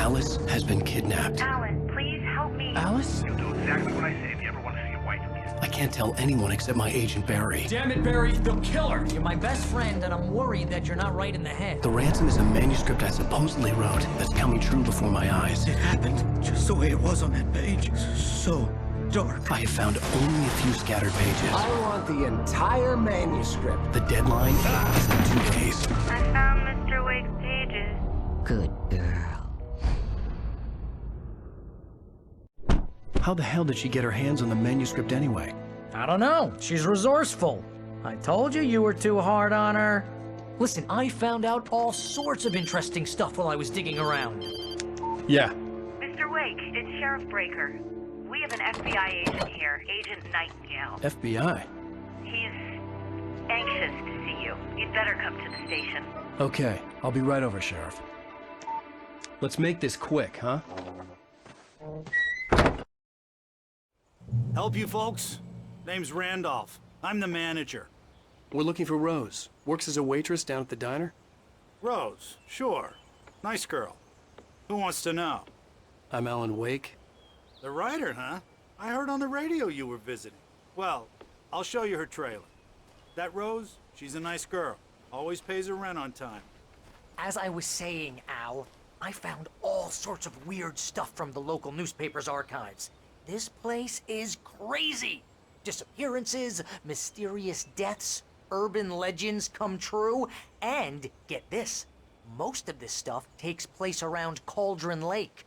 Alice has been kidnapped. Alan, please help me. Alice? You'll do exactly what I say if you ever want to see your wife again. I can't tell anyone except my agent Barry. Damn it, Barry, they'll kill her! You're my best friend, and I'm worried that you're not right in the head. The ransom is a manuscript I supposedly wrote that's coming true before my eyes. It happened just the way it was on that page. So dark. I have found only a few scattered pages. I want the entire manuscript. The deadline is in 2 days. I found Mr. Wake's pages. Good girl. How the hell did she get her hands on the manuscript anyway? I don't know. She's resourceful. I told you you were too hard on her. Listen, I found out all sorts of interesting stuff while I was digging around. Yeah. Mr. Wake, it's Sheriff Breaker. We have an FBI agent here, Agent Nightingale. FBI? He's anxious to see you. You'd better come to the station. Okay, I'll be right over, Sheriff. Let's make this quick, huh? Help you folks? Name's Randolph. I'm the manager. We're looking for Rose. Works as a waitress down at the diner. Rose, sure. Nice girl. Who wants to know? I'm Alan Wake. The writer, huh? I heard on the radio you were visiting. Well, I'll show you her trailer. That Rose, she's a nice girl. Always pays her rent on time. As I was saying, Al, I found all sorts of weird stuff from the local newspaper's archives. This place is crazy. Disappearances, mysterious deaths, urban legends come true, and get this, most of this stuff takes place around Cauldron Lake.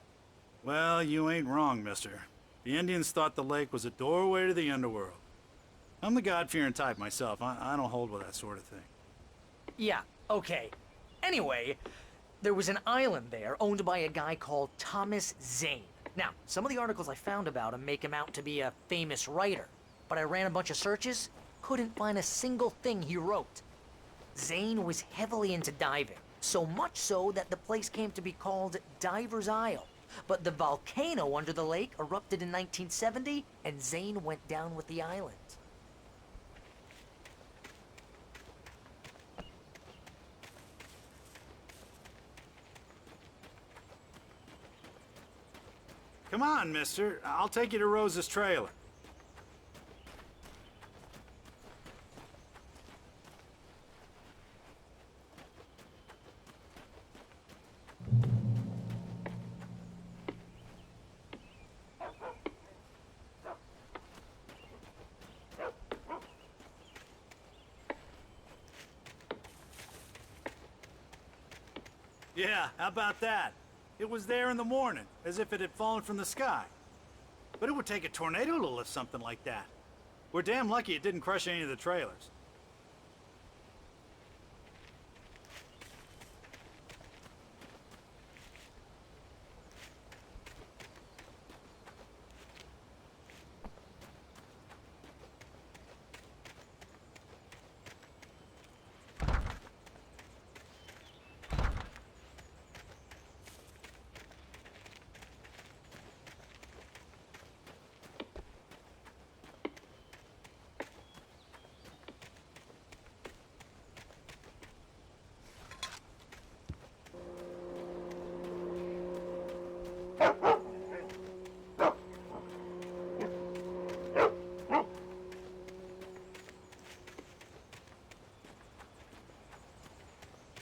Well, you ain't wrong, mister. The Indians thought the lake was a doorway to the underworld. I'm the God-fearing type myself. I don't hold with that sort of thing. Yeah, okay. Anyway, there was an island there owned by a guy called Thomas Zane. Now, some of the articles I found about him make him out to be a famous writer, but I ran a bunch of searches, couldn't find a single thing he wrote. Zane was heavily into diving, so much so that the place came to be called Diver's Isle. But the volcano under the lake erupted in 1970, and Zane went down with the island. Come on, mister. I'll take you to Rose's trailer. Yeah, how about that? It was there in the morning, as if it had fallen from the sky. But it would take a tornado to lift something like that. We're damn lucky it didn't crush any of the trailers.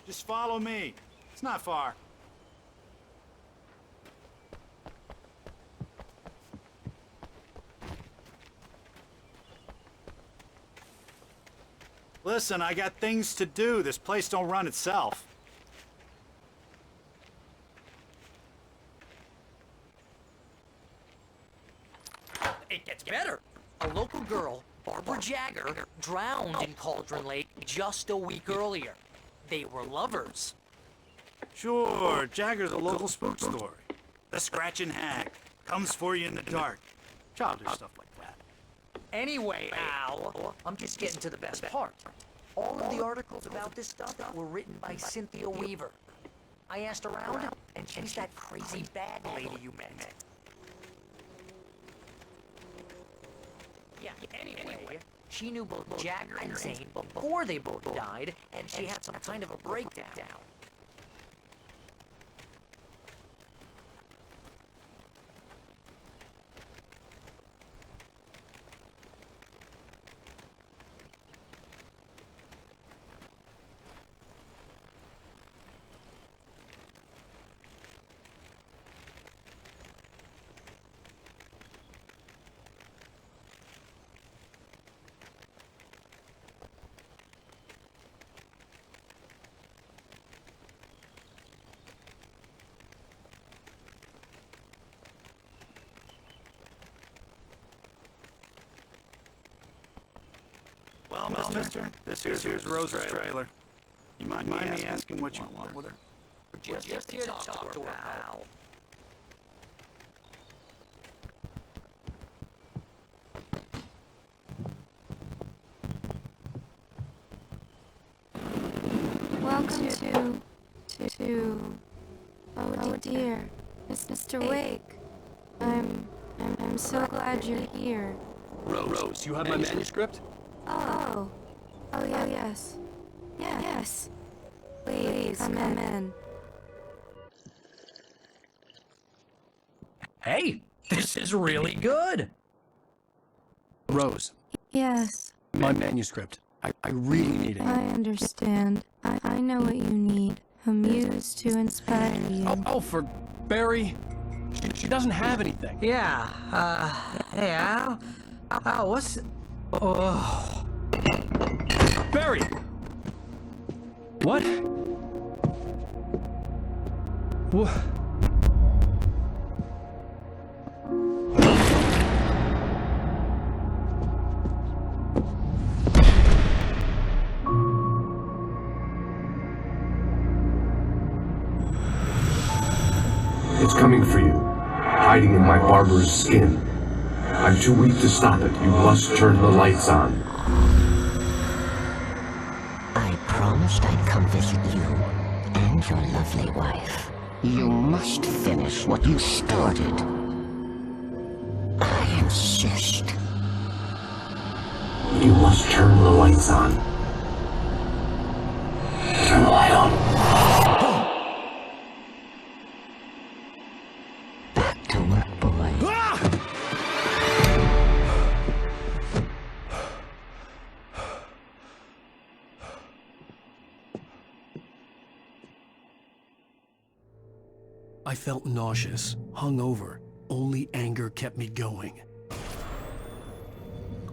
Just follow me. It's not far. Listen, I got things to do. This place don't run itself. It gets better. A local girl, Barbara Jagger, drowned in Cauldron Lake just a week earlier. They were lovers. Sure, Jagger's a local spook story. The Scratching Hag comes for you in the dark. Childish stuff like that. Anyway, Al, I'm just getting to the best part. All of the articles about this stuff were written by Cynthia Weaver. I asked around, and she's that crazy bad lady you met. Yeah, anyway, she knew both Jagger and Zane before they both died, and she had some kind of a breakdown. Well, mister, this here's Rose's trailer. You mind me asking what you want with her? We're just here to talk to her, pal. Welcome to oh dear, Mr. Wake. I'm so glad you're here. Rose, you have my manuscript? Oh yeah, yes. Please come in. Hey, this is really good. Rose, Yes, my manuscript. I really need it. I understand. I know what you need. A muse to inspire you. Oh, for Barry. She doesn't have anything. Yeah, hey, Al? Al, what's... Oh... Barry! What? What? It's coming for you, hiding in my barber's skin. I'm too weak to stop it. You must turn the lights on. I promised I'd come visit you and your lovely wife. You must finish what you started. I insist. You must turn the lights on. Turn the light on. Back to work, boy. I felt nauseous, hungover. Only anger kept me going.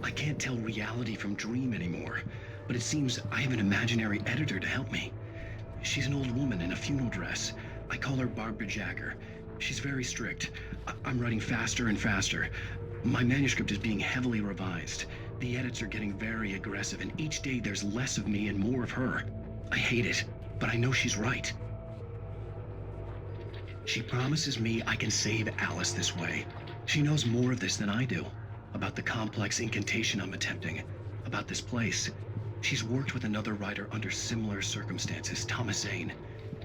I can't tell reality from dream anymore, but it seems I have an imaginary editor to help me. She's an old woman in a funeral dress. I call her Barbara Jagger. She's very strict. I'm writing faster and faster. My manuscript is being heavily revised. The edits are getting very aggressive, and each day there's less of me and more of her. I hate it, but I know she's right. She promises me I can save Alice this way. She knows more of this than I do. About the complex incantation I'm attempting. About this place. She's worked with another writer under similar circumstances, Thomas Zane.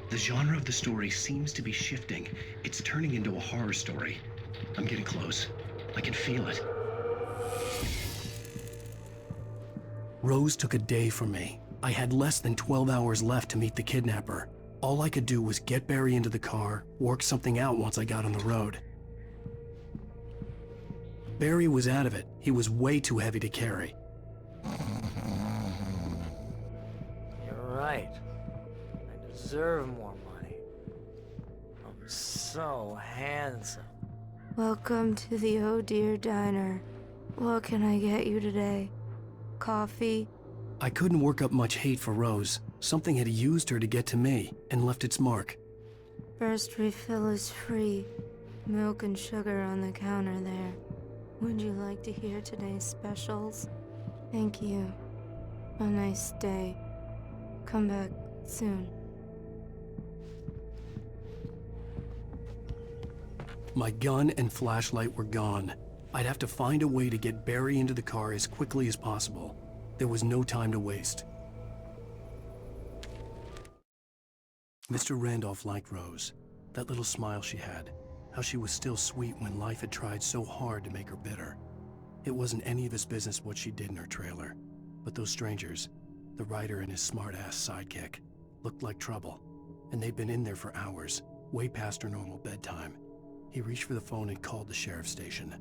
The genre of the story seems to be shifting. It's turning into a horror story. I'm getting close. I can feel it. Rose took a day from me. I had less than 12 hours left to meet the kidnapper. All I could do was get Barry into the car, work something out once I got on the road. Barry was out of it. He was way too heavy to carry. You're right. I deserve more money. I'm so handsome. Welcome to the Oh Dear Diner. What can I get you today? Coffee? I couldn't work up much hate for Rose. Something had used her to get to me and left its mark. First refill is free. Milk and sugar on the counter there. Would you like to hear today's specials? Thank you. A nice day. Come back soon. My gun and flashlight were gone. I'd have to find a way to get Barry into the car as quickly as possible. There was no time to waste. Mr. Randolph liked Rose. That little smile she had. How she was still sweet when life had tried so hard to make her bitter. It wasn't any of his business what she did in her trailer. But those strangers, the writer and his smart-ass sidekick, looked like trouble. And they'd been in there for hours, way past her normal bedtime. He reached for the phone and called the sheriff's station.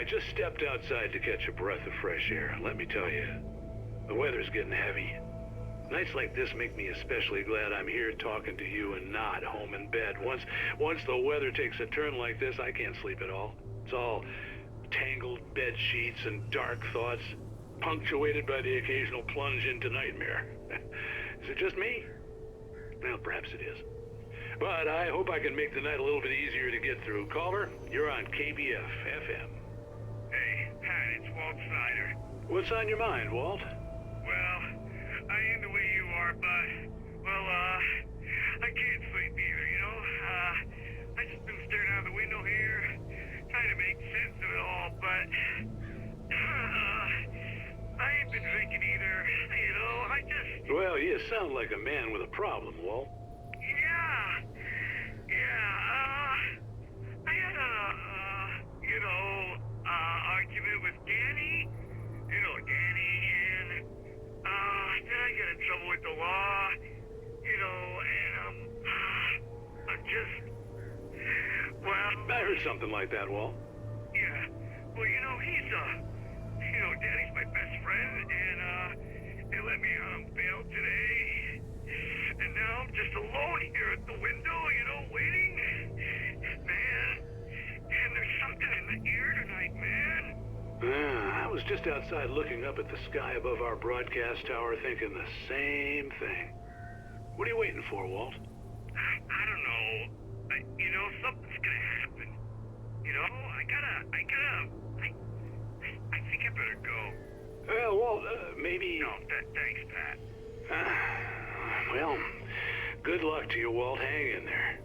just stepped outside to catch a breath of fresh air. Let me tell you, the weather's getting heavy. Nights like this make me especially glad I'm here talking to you and not home in bed. Once the weather takes a turn like this, I can't sleep at all. It's all tangled bed sheets and dark thoughts, punctuated by the occasional plunge into nightmare. Is it just me? Well, perhaps it is. But I hope I can make the night a little bit easier to get through. Caller, you're on KBF FM. Hey, Pat, it's Walt Snyder. What's on your mind, Walt? Well, I am the way you are, but, well, I can't sleep either, you know? I just been staring out the window here, trying to make sense of it all, but, I ain't been drinking either, you know? I just... Well, you sound like a man with a problem, Walt. I had argument with Danny, Danny, and, then I got in trouble with the law, and, I'm just, well... I heard something like that, Walt. Yeah, well, he's, Danny's my best friend, and, they let me on bail today, and now I'm just alone here at the window, waiting, man, and there's something in the air tonight, man. I was just outside looking up at the sky above our broadcast tower thinking the same thing. What are you waiting for, Walt? I don't know. Something's gonna happen. I think I better go. Well, Walt, maybe... No, thanks, Pat. Well, good luck to you, Walt. Hang in there.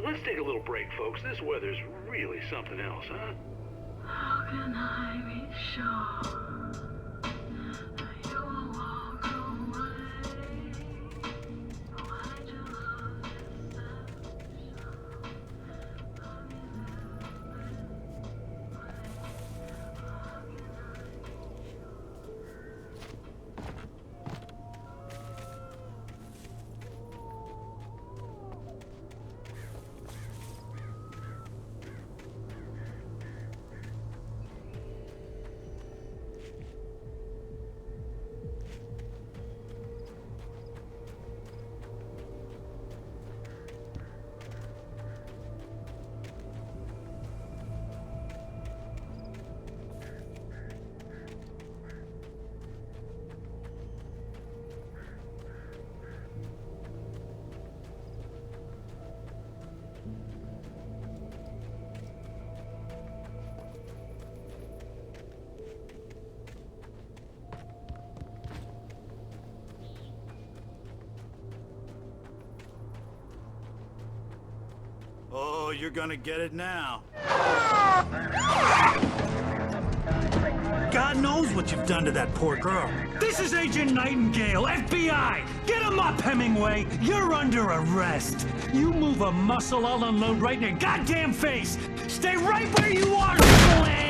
Let's take a little break, folks. This weather's really something else, huh? How can I be sure that you will walk away? Why do you love this Oh, you're gonna get it now. God knows what you've done to that poor girl. This is Agent Nightingale, FBI! Get him up, Hemingway! You're under arrest! You move a muscle, I'll unload right in your goddamn face! Stay right where you are, Triple A!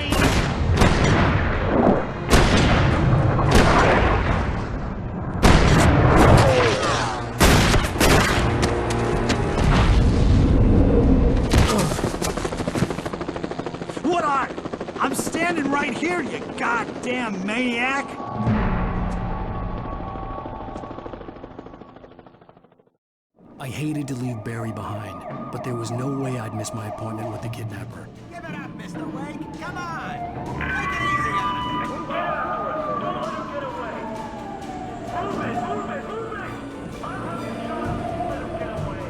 I'm standing right here, you goddamn maniac! I hated to leave Barry behind, but there was no way I'd miss my appointment with the kidnapper. Give it up, Mr. Wake! Come on! Take it easy on him! Don't let him get away! Move it! Move it! Move it! I'll have you shot if you let him get away!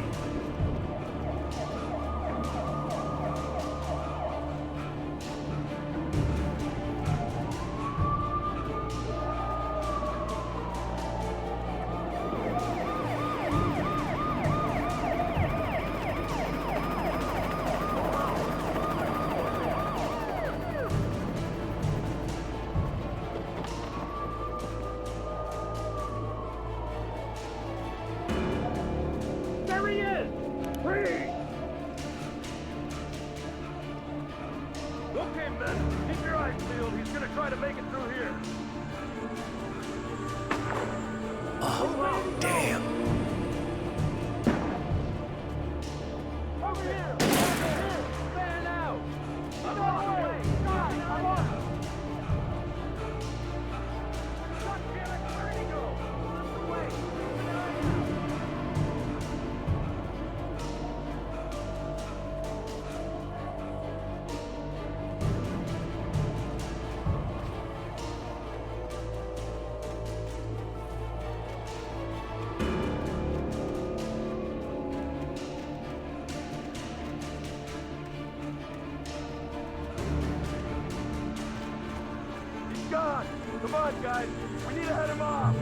gone! Come on, guys! We need to head him off!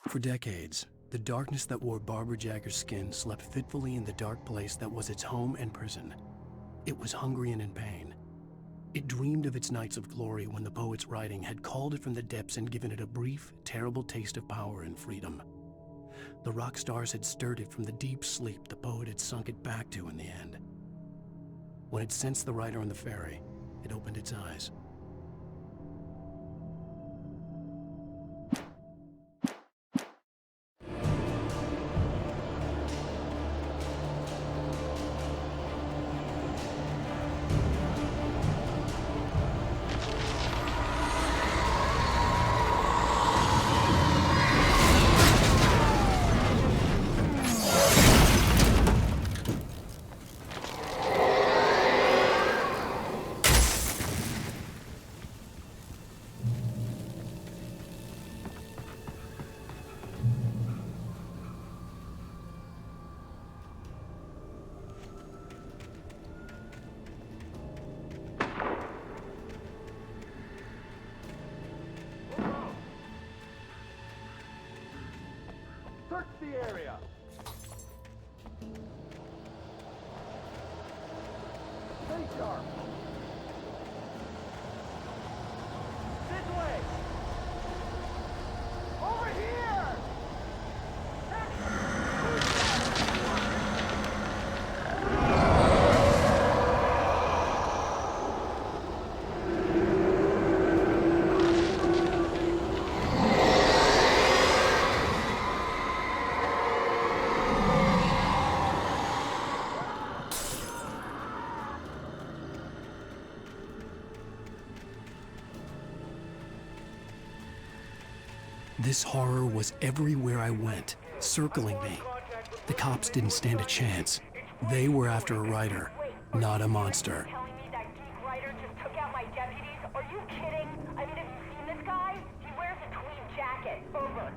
For decades, the darkness that wore Barbara Jagger's skin slept fitfully in the dark place that was its home and prison. It was hungry and in pain. It dreamed of its nights of glory when the poet's writing had called it from the depths and given it a brief, terrible taste of power and freedom. The rock stars had stirred it from the deep sleep the poet had sunk it back to in the end. When it sensed the writer on the ferry, it opened its eyes. Search the area! Stay sharp! This way! Over here! This horror was everywhere I went, circling me. The cops didn't stand a chance. They were after a writer, not a monster. Telling me that geek writer just took out my deputies? Are you kidding? I mean, have you seen this guy? He wears a tweed jacket. Over.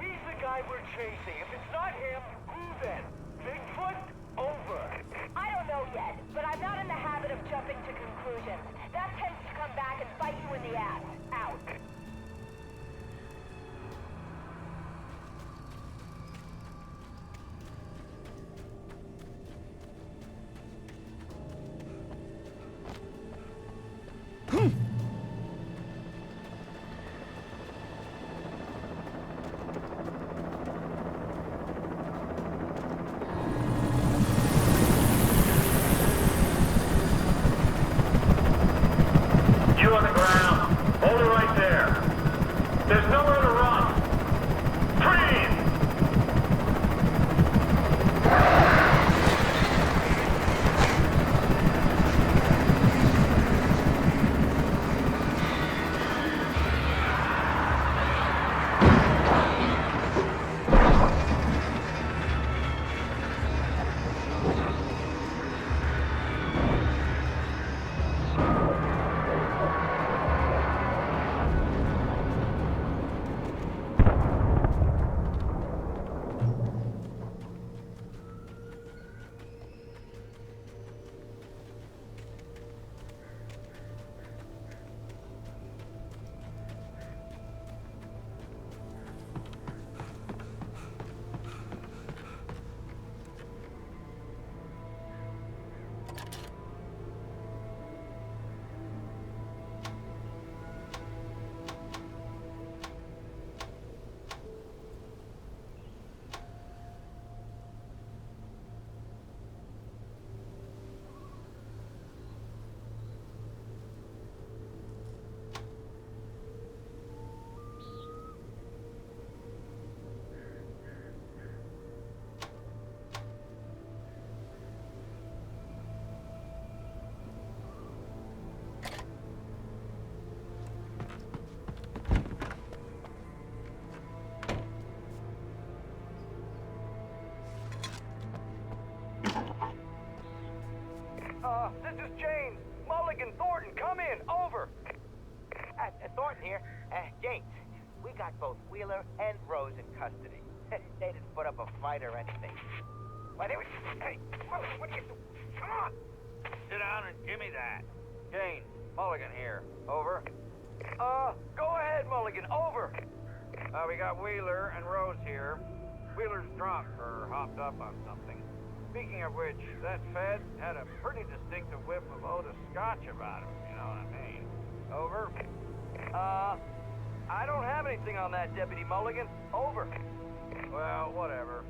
He's the guy we're chasing. If it's not him, who then? Bigfoot? Over. I don't know yet, but I'm not in the habit of jumping to conclusions. That tends to come back and bite you in the ass. Out. You on the ground. Hold it right there. There's nowhere to run. Freeze! This is James. Mulligan, Thornton, come in. Over. Thornton here. James, we got both Wheeler and Rose in custody. They didn't put up a fight or anything. Why, they were... Hey, what are you doing? Come on! Sit down and give me that. Gaines, Mulligan here. Over. Go ahead, Mulligan. Over. We got Wheeler and Rose here. Wheeler's drunk or hopped up on something. Speaking of which, that Fed had a pretty distinctive whiff of Otis Scotch about him, you know what I mean. Over. I don't have anything on that, Deputy Mulligan. Over. Well, whatever.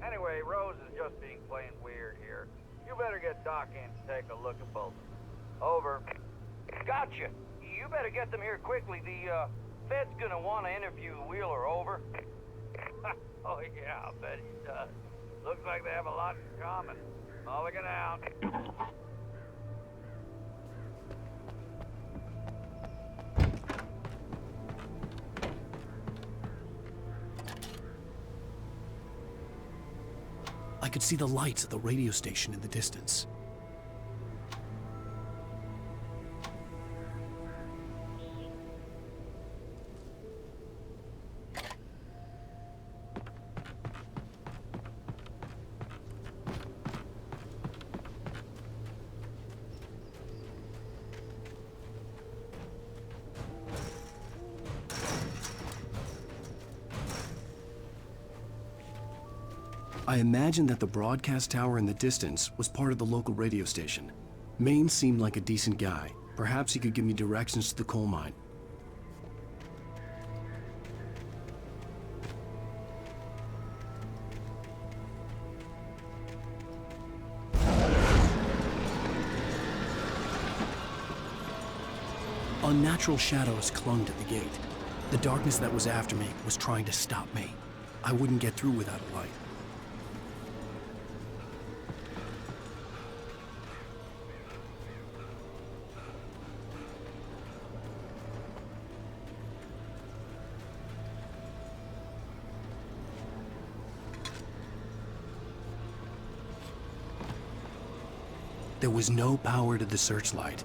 Anyway, Rose is just being plain weird here. You better get Doc in to take a look at both of them. Over. Gotcha. You better get them here quickly. The, Fed's gonna want to interview Wheeler. Over. Oh, yeah, I'll bet he does. Looks like they have a lot in common. Mulligan out. I could see the lights of the radio station in the distance. I imagined that the broadcast tower in the distance was part of the local radio station. Maine seemed like a decent guy. Perhaps he could give me directions to the coal mine. Unnatural shadows clung to the gate. The darkness that was after me was trying to stop me. I wouldn't get through without a light. There was no power to the searchlight.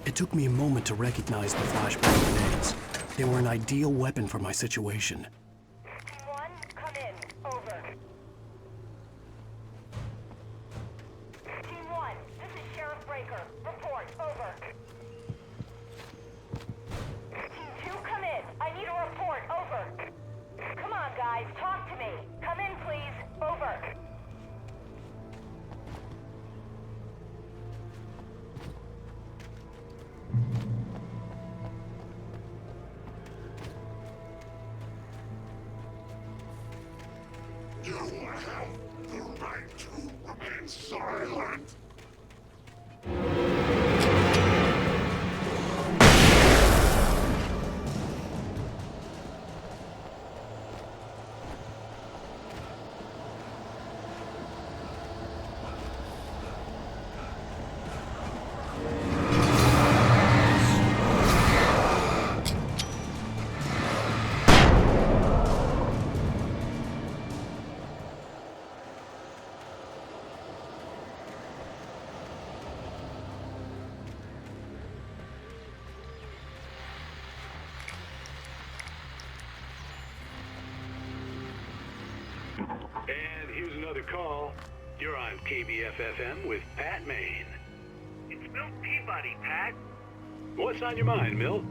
It took me a moment to recognize the flashbang grenades. They were an ideal weapon for my situation. Team 1, come in. Over. Team 1, this is Sheriff Breaker. Report. Over. Team 2, come in. I need a report. Over. Come on, guys. Talk to me. Come in, please. Over. You have the right to remain silent. And here's another call. You're on KBF-FM with Pat Maine. It's Milt Peabody, Pat. What's on your mind, Milt?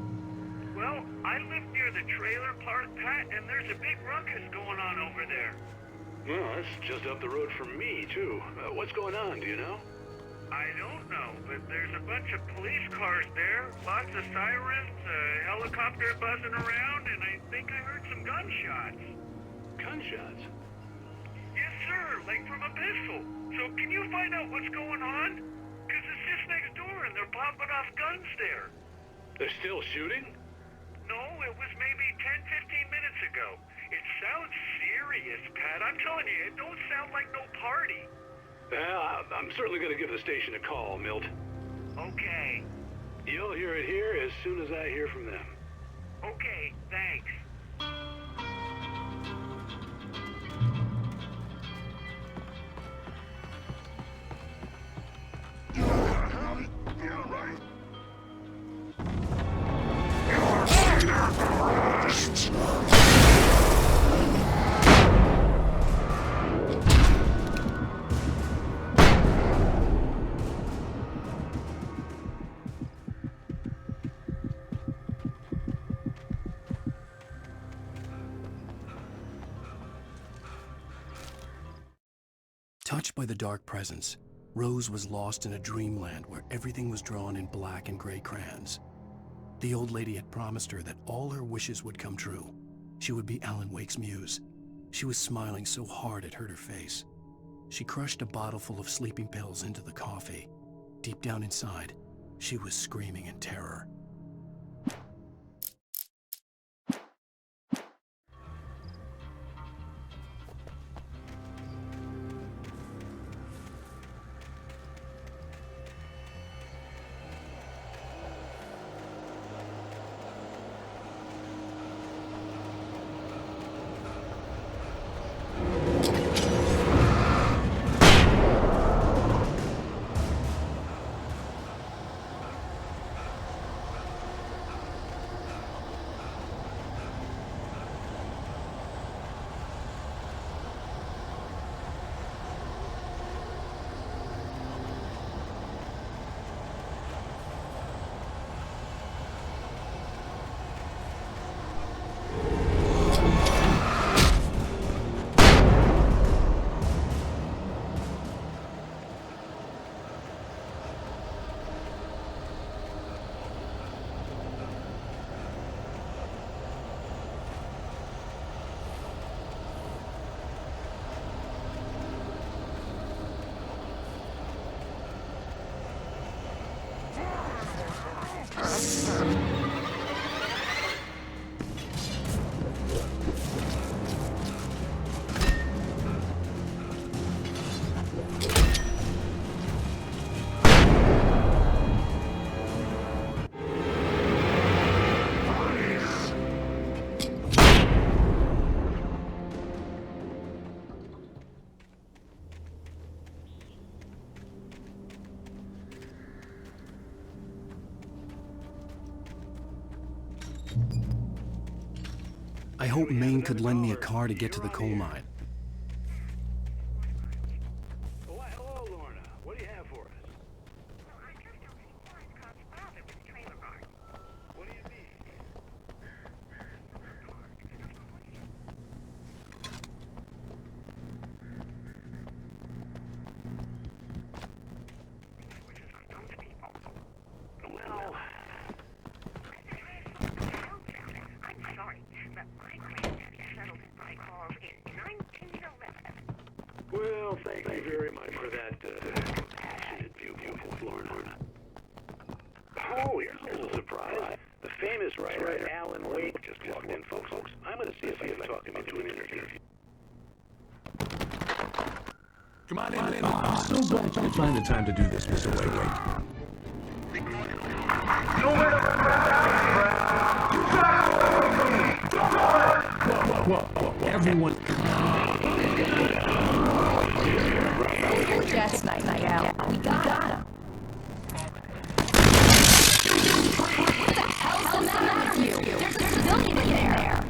Well, I live near the trailer park, Pat, and there's a big ruckus going on over there. Well, that's just up the road from me, too. What's going on, do you know? I don't know, but there's a bunch of police cars there, lots of sirens, a helicopter buzzing around, and I think I heard some gunshots. Gunshots? Yes, sir, like from a pistol. So can you find out what's going on? Because it's just next door and they're popping off guns there. They're still shooting? No, it was maybe 10, 15 minutes ago. It sounds serious, Pat. I'm telling you, it don't sound like no party. Well, I'm certainly going to give the station a call, Milt. Okay. You'll hear it here as soon as I hear from them. Okay, thanks. Touched by the dark presence, Rose was lost in a dreamland where everything was drawn in black and gray crayons. The old lady had promised her that all her wishes would come true. She would be Alan Wake's muse. She was smiling so hard it hurt her face. She crushed a bottle full of sleeping pills into the coffee. Deep down inside, she was screaming in terror. I hope Maine could lend me a car to get to the coal mine. Hello, Lorna. What do you have for us? What do you need? Well, I'm sorry, but my granddaddy settled it by calls in 1911. well, thank you very much for that compassionate view, Lorna. Oh, here's a little surprise. The famous writer Alan Wake just walked in, folks. I'm going to see if I can talk him into an interview. Come on in. I'm so glad you find the time to do this, Mr. Wake. Whoa, everyone. That's Nightingale. We got him. What the hell's the matter with you? There's a civilian in there.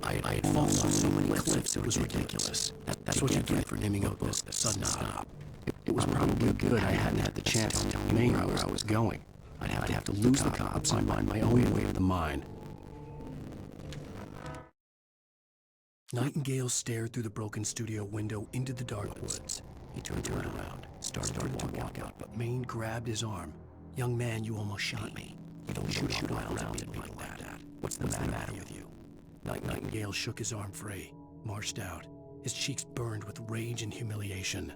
I had fallen off so many cliffs it was ridiculous. That's what you get for naming out this sudden stop. It was probably good I hadn't had the chance to tell Maine where I was going. I'd have to lose the cops and find my own way to the mine. Nightingale stared through the broken studio window into the dark woods. He turned around, started to walk out, but Maine grabbed his arm. "Young man, you almost shot me. You don't shoot off rounds at people like that. What's the matter with you?" Nightingale shook his arm free, marched out. His cheeks burned with rage and humiliation.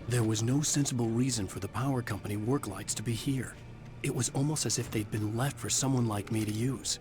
There was no sensible reason for the power company work lights to be here. It was almost as if they'd been left for someone like me to use.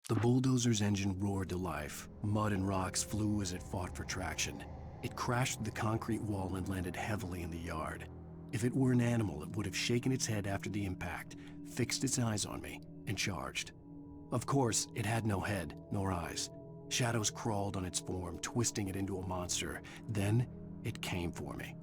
The bulldozer's engine roared to life. Mud and rocks flew as it fought for traction. It crashed through the concrete wall and landed heavily in the yard. If it were an animal, it would have shaken its head after the impact, fixed its eyes on me, and charged. Of course, it had no head, nor eyes. Shadows crawled on its form, twisting it into a monster. Then, it came for me.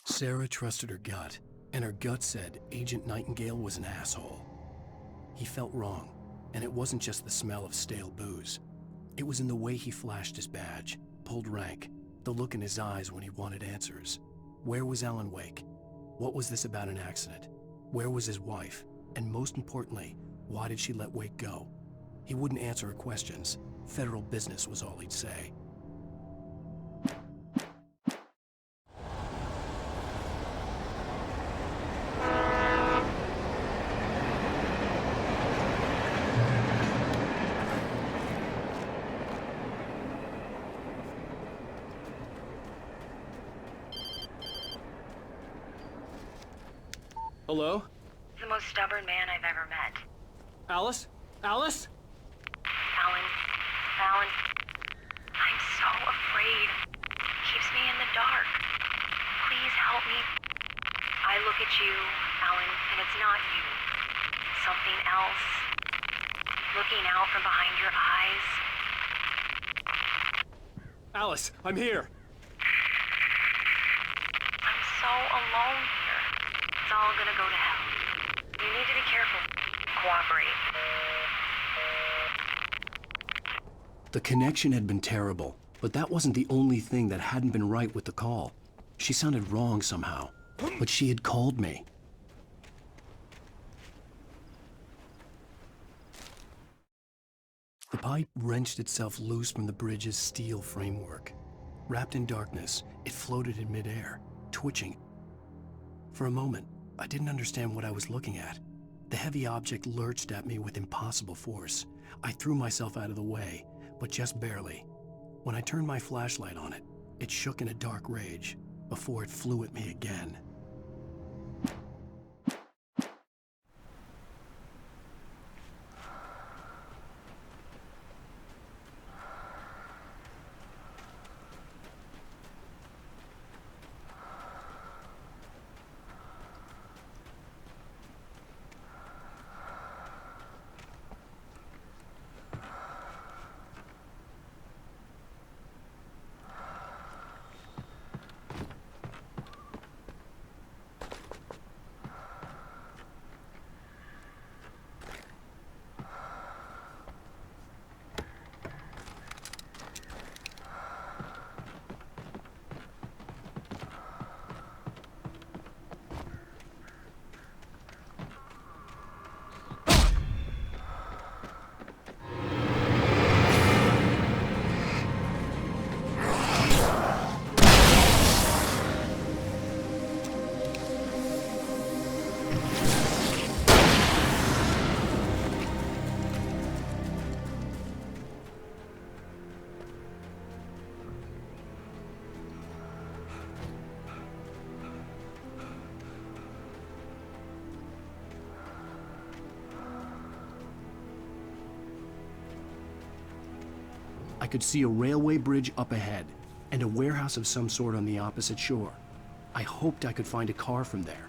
Sarah trusted her gut, and her gut said Agent Nightingale was an asshole. He felt wrong, and it wasn't just the smell of stale booze. It was in the way he flashed his badge, pulled rank, the look in his eyes when he wanted answers. Where was Alan Wake? What was this about an accident? Where was his wife? And most importantly, why did she let Wake go? He wouldn't answer her questions. Federal business was all he'd say. Hello? The most stubborn man I've ever met. Alice? Alice? Alan. I'm so afraid. Keeps me in the dark. Please help me. I look at you, Alan, and it's not you. Something else. Looking out from behind your eyes. Alice, I'm here. I'm so alone here. It's all gonna go to hell. You need to be careful. Cooperate. The connection had been terrible, but that wasn't the only thing that hadn't been right with the call. She sounded wrong somehow, but she had called me. The pipe wrenched itself loose from the bridge's steel framework. Wrapped in darkness, it floated in midair, twitching. For a moment, I didn't understand what I was looking at. The heavy object lurched at me with impossible force. I threw myself out of the way, but just barely. When I turned my flashlight on it, it shook in a dark rage before it flew at me again. I could see a railway bridge up ahead, and a warehouse of some sort on the opposite shore. I hoped I could find a car from there.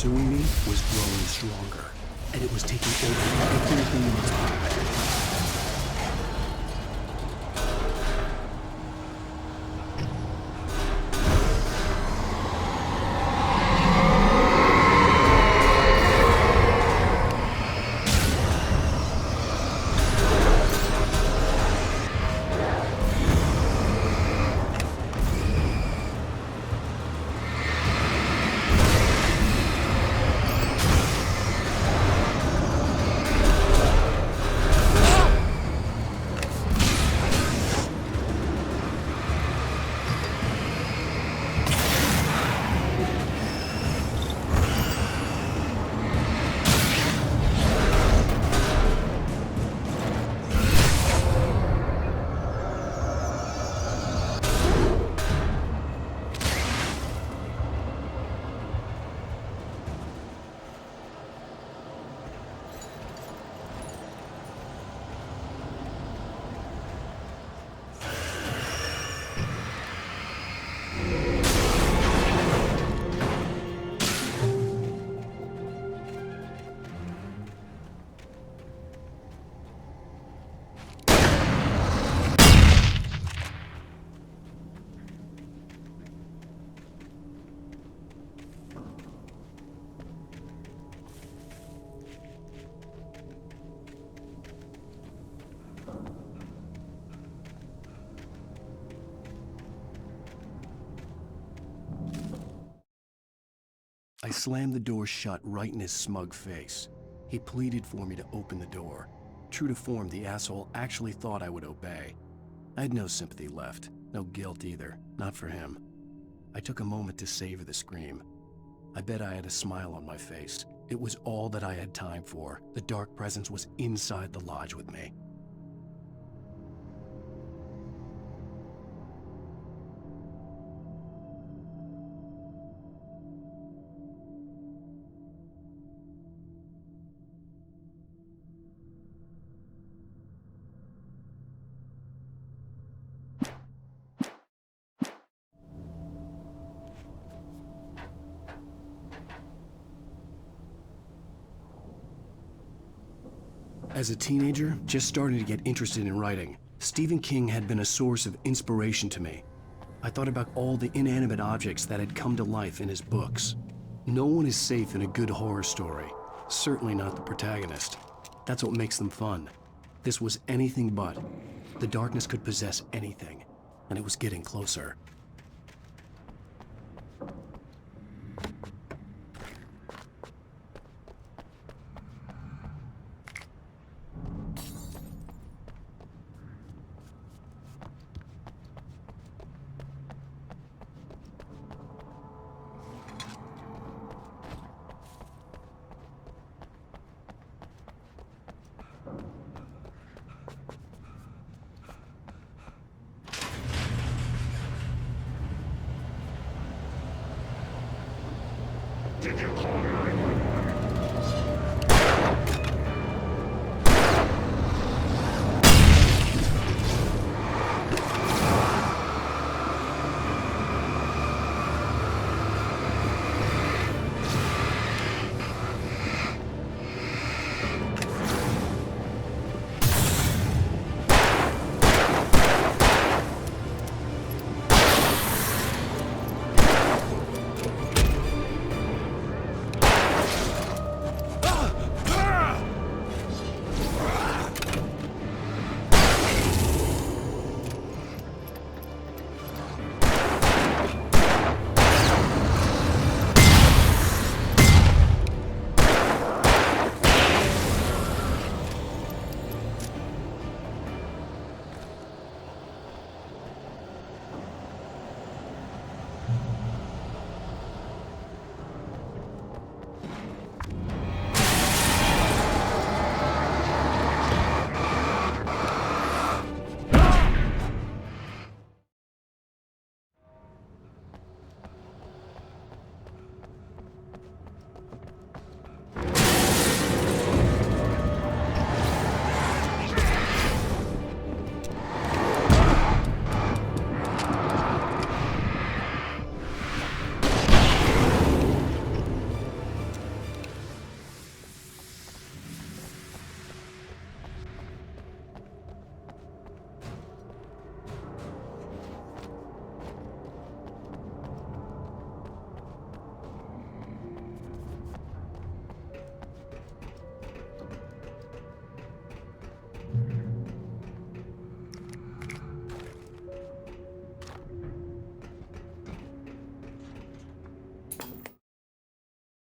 pursuing me was growing stronger, and it was taking over everything in its path. I slammed the door shut right in his smug face. He pleaded for me to open the door. True to form, the asshole actually thought I would obey. I had no sympathy left, no guilt either, not for him. I took a moment to savor the scream. I bet I had a smile on my face. It was all that I had time for. The dark presence was inside the lodge with me. As a teenager, just starting to get interested in writing, Stephen King had been a source of inspiration to me. I thought about all the inanimate objects that had come to life in his books. No one is safe in a good horror story, certainly not the protagonist. That's what makes them fun. This was anything but. The darkness could possess anything, and it was getting closer.